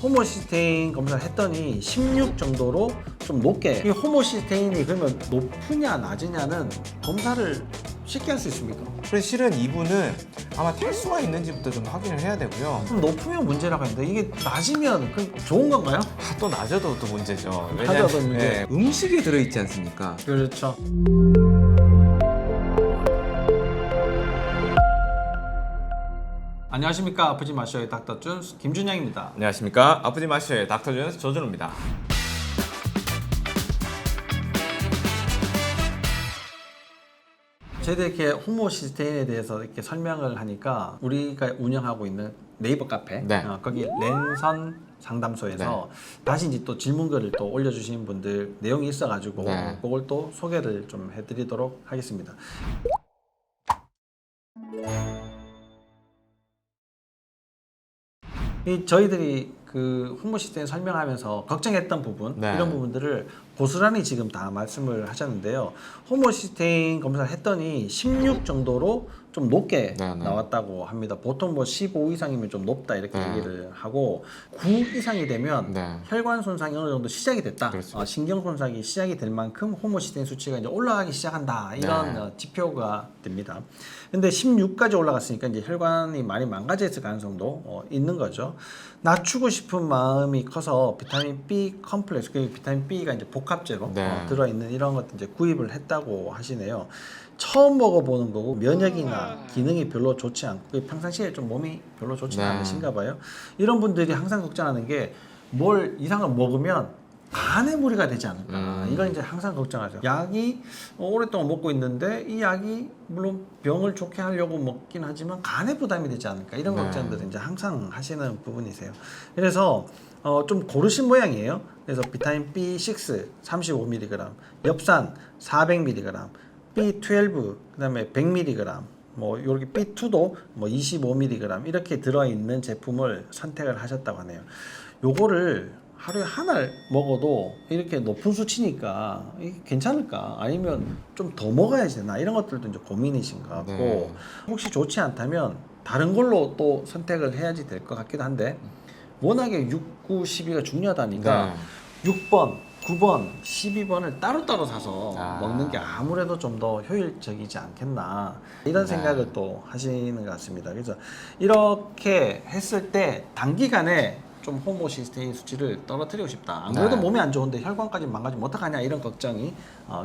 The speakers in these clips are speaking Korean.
호모시스테인 검사를 했더니 16 정도로 좀 높게, 이 호모시스테인이 그러면 높으냐 낮으냐는 검사를 쉽게 할 수 있습니까? 그래서 실은 이분은 아마 탈수가 있는지부터 좀 확인을 해야 되고요. 그럼 높으면 문제라고 했는데 이게 낮으면 그럼 좋은 건가요? 또 낮아도 또 문제죠. 낮아도 문제. 음식에 들어있지 않습니까? 그렇죠. 안녕하십니까, 아프지 마쇼의 닥터 준스 김준영입니다. 안녕하십니까. 아프지 마쇼의 닥터 준스 조준호입니다. 저희들 이렇게 호모시스테인에 대해서 이렇게 설명을 하니까 우리가 운영하고 있는 네이버 카페, 네. 거기 랜선 상담소에서 다시 이제 또 질문글을 또 올려주신 분들 내용이 있어가지고 그걸 또 소개를 좀 해드리도록 하겠습니다. 저희들이 그 호모시스테인 설명하면서 걱정했던 부분, 이런 부분들을 고스란히 지금 다 말씀을 하셨는데요. 호모시스테인 검사를 했더니 16 정도로 좀 높게 나왔다고 합니다. 보통 뭐 15 이상이면 좀 높다 이렇게 얘기를 하고, 9 이상이 되면 혈관 손상이 어느 정도 시작이 됐다. 신경 손상이 시작이 될 만큼 호모시스테인 수치가 이제 올라가기 시작한다, 이런 지표가 됩니다. 근데 16까지 올라갔으니까 이제 혈관이 많이 망가져 있을 가능성도 있는 거죠. 낮추고 싶은 마음이 커서 비타민 B 컴플렉스, 그 비타민 B가 이제 복합제로 들어있는 이런 것들 이제 구입을 했다고 하시네요. 처음 먹어보는 거고 면역이나 기능이 별로 좋지 않고 평상시에 좀 몸이 별로 좋지 않으신가 봐요. 이런 분들이 항상 걱정하는 게 뭘 이상을 먹으면 간에 무리가 되지 않을까, 이걸 이제 항상 걱정하죠. 약이 오랫동안 먹고 있는데 이 약이 물론 병을 좋게 하려고 먹긴 하지만 간에 부담이 되지 않을까, 이런 걱정들을 이제 항상 하시는 부분이세요. 그래서 좀 고르신 모양이에요. 그래서 비타민 B6 35mg, 엽산 400mg, B12 그다음에 100mg, 뭐 이렇게 B2도 뭐 25mg 이렇게 들어있는 제품을 선택을 하셨다고 하네요. 요거를 하루에 하나를 먹어도 이렇게 높은 수치니까 이게 괜찮을까? 아니면 좀 더 먹어야 되나? 이런 것들도 이제 고민이신 것 같고, 혹시 좋지 않다면 다른 걸로 또 선택을 해야지 될 것 같기도 한데, 워낙에 6, 9, 12가 중요하다니까 6번, 9번, 12번을 따로따로 사서 먹는 게 아무래도 좀 더 효율적이지 않겠나, 이런 생각을 또 하시는 것 같습니다. 그래서 이렇게 했을 때 단기간에 좀 호모시스테인 수치를 떨어뜨리고 싶다. 안 그래도 몸이 안 좋은데 혈관까지 망가지면 어떡하냐, 이런 걱정이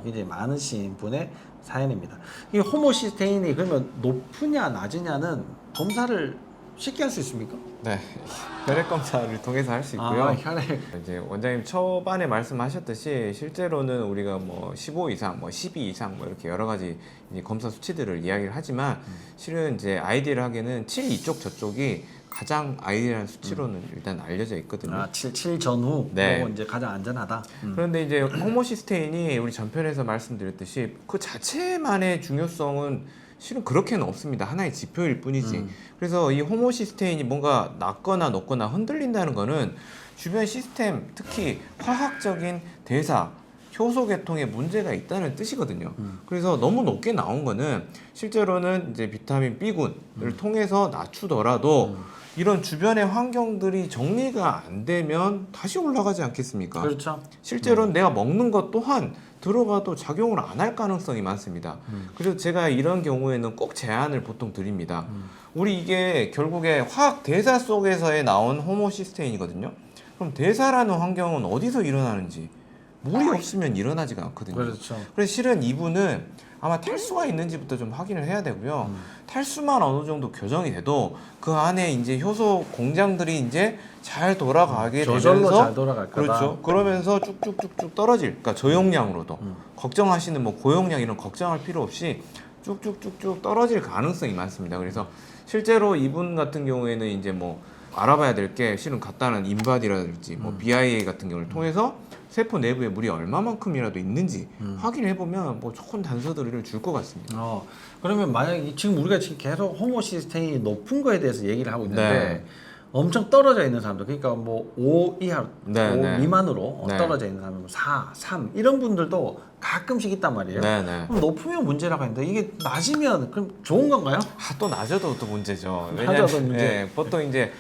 굉장히 많으신 분의 사연입니다. 이 호모시스테인이 그러면 높으냐 낮으냐는 검사를 쉽게 할 수 있습니까? 네, 혈액 검사를 통해서 할 수 있고요. 혈액. 이제 원장님 초반에 말씀하셨듯이 실제로는 우리가 뭐 15 이상, 뭐 12 이상 뭐 이렇게 여러 가지 이제 검사 수치들을 이야기를 하지만 실은 이제 아이디얼하게는 7 이쪽 저쪽이 가장 아이디얼한 수치로는 일단 알려져 있거든요. 7 전후 그리고 이제 가장 안전하다. 그런데 이제 호모시스테인이 우리 전편에서 말씀드렸듯이 그 자체만의 중요성은 실은 그렇게는 없습니다. 하나의 지표일 뿐이지. 그래서 이 호모시스테인이 뭔가 낮거나 높거나 흔들린다는 거는 주변 시스템, 특히 화학적인 대사, 효소 계통에 문제가 있다는 뜻이거든요. 그래서 너무 높게 나온 거는 실제로는 이제 비타민 B군을 통해서 낮추더라도 이런 주변의 환경들이 정리가 안 되면 다시 올라가지 않겠습니까? 그렇죠. 실제로는 내가 먹는 것 또한 들어가도 작용을 안 할 가능성이 많습니다. 그래서 제가 이런 경우에는 꼭 제안을 보통 드립니다. 우리 이게 결국에 화학 대사 속에서의 나온 호모시스테인이거든요. 그럼 대사라는 환경은 어디서 일어나는지 물이 없으면 일어나지가 않거든요. 그렇죠. 그래서 실은 이분은 아마 탈수가 있는지부터 좀 확인을 해야 되고요. 탈수만 어느 정도 교정이 돼도 그 안에 이제 효소 공장들이 이제 잘 돌아가게 저절로 되면서 잘 돌아갈 거다. 그렇죠. 그러면서 쭉쭉쭉쭉 떨어질. 그러니까 저용량으로도 걱정하시는 뭐 고용량 이런 걱정할 필요 없이 쭉쭉쭉쭉 떨어질 가능성이 많습니다. 그래서 실제로 이분 같은 경우에는 이제 뭐 알아봐야 될 게 실은 간단한 인바디라든지 뭐 BIA 같은 경우를 통해서 세포 내부에 물이 얼마만큼이라도 있는지 확인해 보면 뭐 좋은 단서들을 줄 것 같습니다. 그러면 만약에 지금 우리가 지금 계속 호모시스테인이 높은 거에 대해서 얘기를 하고 있는데 엄청 떨어져 있는 사람들, 그러니까 뭐 5 이하, 5 미만으로 떨어져 있는 사람, 4, 3 이런 분들도 가끔씩 있단 말이에요. 그럼 높으면 문제라고 했는데 이게 낮으면 그럼 좋은 건가요? 또 낮아도 또 문제죠. 낮아도 문제. 보통 이제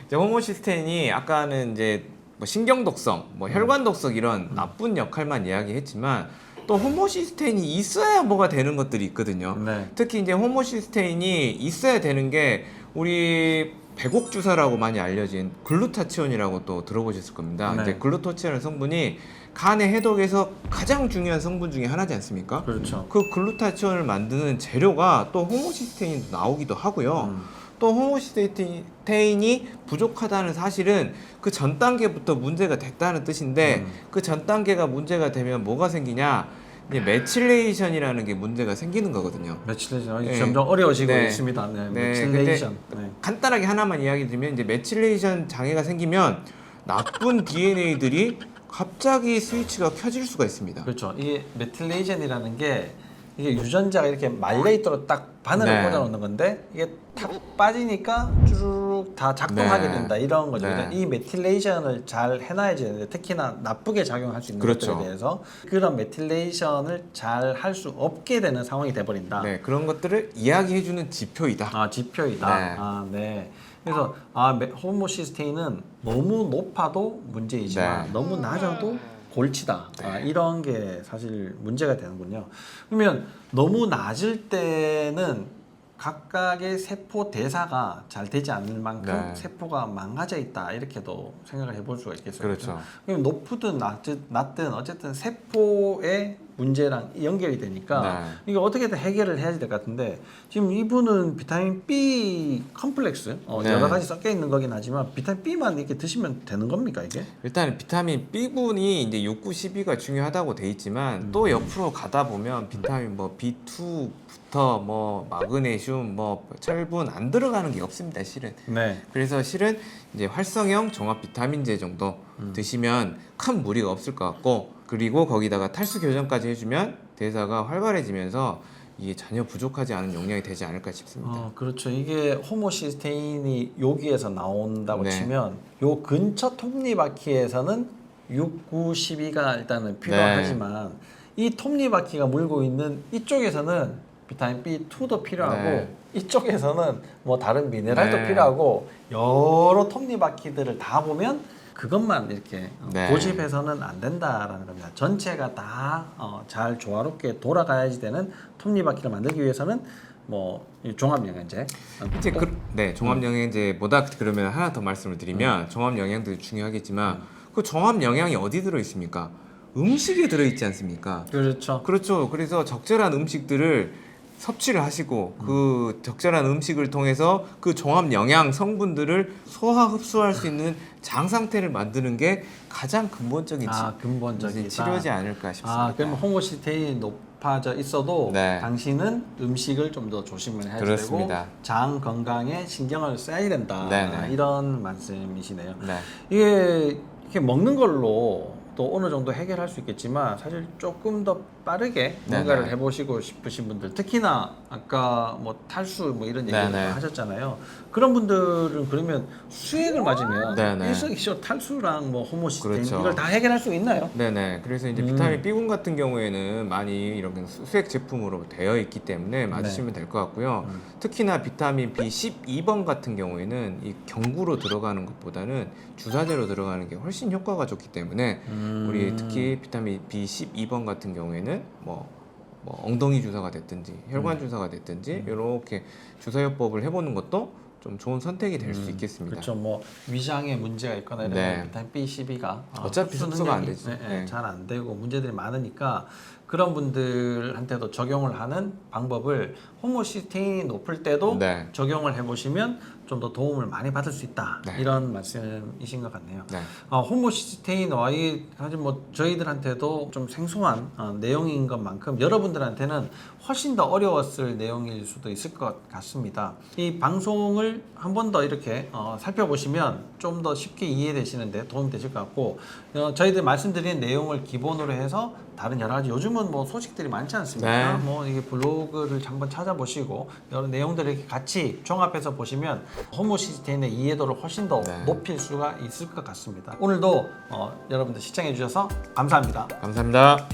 이제 호모시스테인이 아까는 이제 뭐 신경독성, 뭐 혈관독성 이런 나쁜 역할만 이야기했지만 또 호모시스테인이 있어야 뭐가 되는 것들이 있거든요. 네. 특히 이제 호모시스테인이 있어야 되는 게 우리 배곡 주사라고 많이 알려진 글루타치온이라고 또 들어보셨을 겁니다. 네. 이제 글루타치온 성분이 간의 해독에서 가장 중요한 성분 중에 하나지 않습니까? 그렇죠. 그 글루타치온을 만드는 재료가 또 호모시스테인도 나오기도 하고요. 또 호모시스테인이 부족하다는 사실은 그 전 단계부터 문제가 됐다는 뜻인데 그 전 단계가 문제가 되면 뭐가 생기냐? 이제 메칠레이션이라는 게 문제가 생기는 거거든요. 메칠레이션 네. 점점 어려워지고 네. 있습니다. 네. 네, 메칠레이션. 근데 네. 간단하게 하나만 이야기 드리면 이제 메칠레이션 장애가 생기면 나쁜 DNA들이 갑자기 스위치가 켜질 수가 있습니다. 그렇죠. 이게 메틸레이션이라는 게 이게 유전자가 이렇게 말려 있도록 딱 바늘을 네. 꽂아 놓는 건데 이게 탁 빠지니까 쭈르륵 다 작동하게 네. 된다 이런 거죠. 네. 이 메틸레이션을 잘 해놔야지 되는데 특히나 나쁘게 작용할 수 있는 그렇죠. 것들에 대해서 그런 메틸레이션을 잘 할 수 없게 되는 상황이 돼버린다. 네, 그런 것들을 이야기해주는 지표이다. 아 지표이다. 네. 아 네. 그래서 호모시스테인은 너무 높아도 문제이지만 네. 너무 낮아도 골치다. 아, 이런 게 사실 문제가 되는군요. 그러면 너무 낮을 때는 각각의 세포 대사가 잘 되지 않을 만큼 네. 세포가 망가져 있다 이렇게도 생각을 해볼 수가 있겠어요. 그렇죠. 그럼 높든 낮든 어쨌든 세포의 문제랑 연결이 되니까 네. 이게 어떻게든 해결을 해야 될 것 같은데 지금 이분은 비타민 B 컴플렉스 네. 여러 가지 섞여 있는 거긴 하지만 비타민 B만 이렇게 드시면 되는 겁니까 이게? 일단 비타민 B군이 이제 6, 9, 12가 중요하다고 돼 있지만 또 옆으로 가다 보면 비타민 뭐 B2부터 뭐 마그네슘, 뭐 철분 안 들어가는 게 없습니다, 실은. 네. 그래서 실은 이제 활성형 종합 비타민제 정도 드시면 큰 무리가 없을 것 같고, 그리고 거기다가 탈수 교정까지 해주면 대사가 활발해지면서 이게 전혀 부족하지 않은 용량이 되지 않을까 싶습니다. 그렇죠. 이게 호모시스테인이 여기에서 나온다고 네. 치면 요 근처 톱니바퀴에서는 6, 9, 12가 일단은 필요하지만 이 톱니바퀴가 물고 있는 이쪽에서는 비타민 B2도 필요하고 네. 이쪽에서는 뭐 다른 미네랄도 네. 필요하고 여러 톱니바퀴들을 다 보면 그것만 이렇게 네. 고집해서는 안 된다라는 겁니다. 전체가 다 잘 조화롭게 돌아가야지 되는 톱니바퀴를 만들기 위해서는 뭐 종합 영양제. 이제 네, 종합 영양제 뭐다 그러면 하나 더 말씀을 드리면 종합 영양도 중요하겠지만 그 종합 영양이 어디 들어 있습니까? 음식에 들어 있지 않습니까? 그렇죠. 그렇죠. 그래서 적절한 음식들을 섭취를 하시고 그 적절한 음식을 통해서 그 종합 영양 성분들을 소화 흡수할 수 있는 장 상태를 만드는 게 가장 근본적인 근본적인 치료지 않을까 싶습니다. 그럼 호모시스테인이 높아져 있어도 네. 당신은 음식을 좀 더 조심을 해야 되고 그렇습니다. 장 건강에 신경을 써야 된다. 네네. 이런 말씀이시네요. 네. 이게 이렇게 먹는 걸로 또 어느 정도 해결할 수 있겠지만 사실 조금 더 빠르게 뭔가를 네네. 해보시고 싶으신 분들, 특히나 아까 뭐 탈수 뭐 이런 얘기 네네. 하셨잖아요. 그런 분들은 그러면 수액을 맞으면 네네. 일석이조 탈수랑 뭐 호모시스테인 그렇죠. 이걸 다 해결할 수 있나요? 네네. 그래서 이제 비타민 B군 같은 경우에는 많이 이렇게 수액 제품으로 되어 있기 때문에 맞으시면 될 것 같고요. 특히나 비타민 B12번 같은 경우에는 이 경구로 들어가는 것보다는 주사제로 들어가는 게 훨씬 효과가 좋기 때문에 우리 특히 비타민 B12번 같은 경우에는 뭐 엉덩이 주사가 됐든지 혈관 주사가 됐든지 이렇게 주사요법을 해보는 것도 좀 좋은 선택이 될 수 있겠습니다. 그렇죠. 뭐 위장에 문제가 있거나 이러면 네. 비타민 B12가 어차피 흡수가 안 되지. 네. 잘 안 되고 문제들이 많으니까 그런 분들한테도 적용을 하는 방법을 호모시스테인이 높을 때도 네. 적용을 해보시면 좀 더 도움을 많이 받을 수 있다. 네. 이런 말씀이신 것 같네요. 네. 호모시스테인 Y이 사실 뭐 저희들한테도 좀 생소한 내용인 것만큼 여러분들한테는 훨씬 더 어려웠을 내용일 수도 있을 것 같습니다. 이 방송을 한 번 더 이렇게 살펴보시면 좀 더 쉽게 이해되시는데 도움이 되실 것 같고 저희들 말씀드린 내용을 기본으로 해서 다른 여러 가지 요즘은 뭐 소식들이 많지 않습니까? 네. 뭐 이게 블로그를 한번 찾아보시고 여러 내용들을 이렇게 같이 종합해서 보시면 호모시스테인의 이해도를 훨씬 더 네. 높일 수가 있을 것 같습니다. 오늘도 여러분들 시청해 주셔서 감사합니다. 감사합니다.